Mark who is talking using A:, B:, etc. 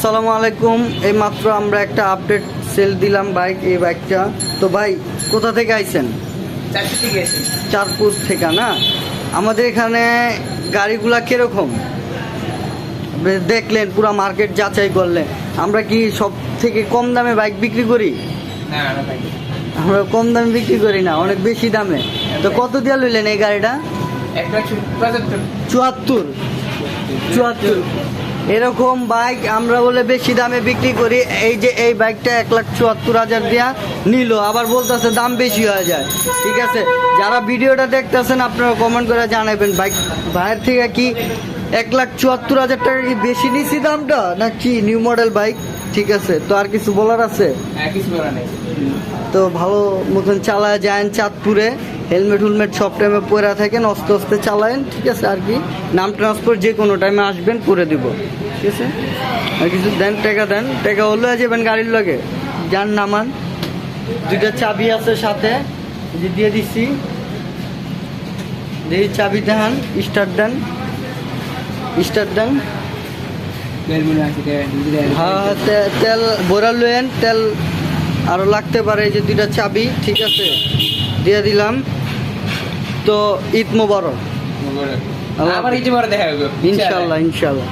A: আসসালামু আলাইকুম। এই মাত্র আমরা একটা আপডেট সেল দিলাম বাইক, এই বাইকটা। তো ভাই কোথা থেকে আইছেন? চাঁদপুর থেকে না? আমাদের এখানে গাড়িগুলা কিরকম দেখলেন, পুরো মার্কেট যাচাই করলেন। আমরা কি সব থেকে কম দামে বাইক বিক্রি করি? আমরা কম দামে বিক্রি করি না, অনেক বেশি দামে। তো কত দিয়ে লইলেন এই গাড়িটা? 74। এরকম বাইক আমরা বলে বেশি দামে বিক্রি করি। এই যে এই বাইকটা 1,74,000 দিয়া নিল, আবার বলতেছে দাম বেশি হয়ে যায়। ঠিক আছে, যারা ভিডিওটা দেখতেছেন আপনারা কমেন্ট করে জানাবেন বাইক ভাইয়ের থেকে কি 1,74,000 টাকা কি বেশি নিছি দামটা, না কি নিউ মডেল বাইক? ঠিক আছে, তো আর কিছু বলার আছে? তো ভালো মতন চালায় যান চাঁদপুরে, হেলমেট সব টাইমে পরে থাকেন, আস্তে আস্তে চালায়েন। ঠিক আছে, আর কি নাম ট্রান্সফার যে কোনো টাইমে আসবেন করে দিব। ঠিক আছে, আর কিছু দেন, টাকা হলে যাবেন গাড়ির লগে, যান নামান। দুইটা চাবি আছে সাথে, যে দিয়ে দিচ্ছি, দেখি চাবি দেখান, স্টার্ট দেন। হ্যাঁ, তেল ভরা লইয়েন, তেল আরো লাগতে পারে। এই যে দুইটা চাবি, ঠিক আছে, দিয়ে দিলাম। তো ঈদ মোবারক।
B: আবার ঈদ মোবারক দেখা হবে
A: ইনশাল্লাহ।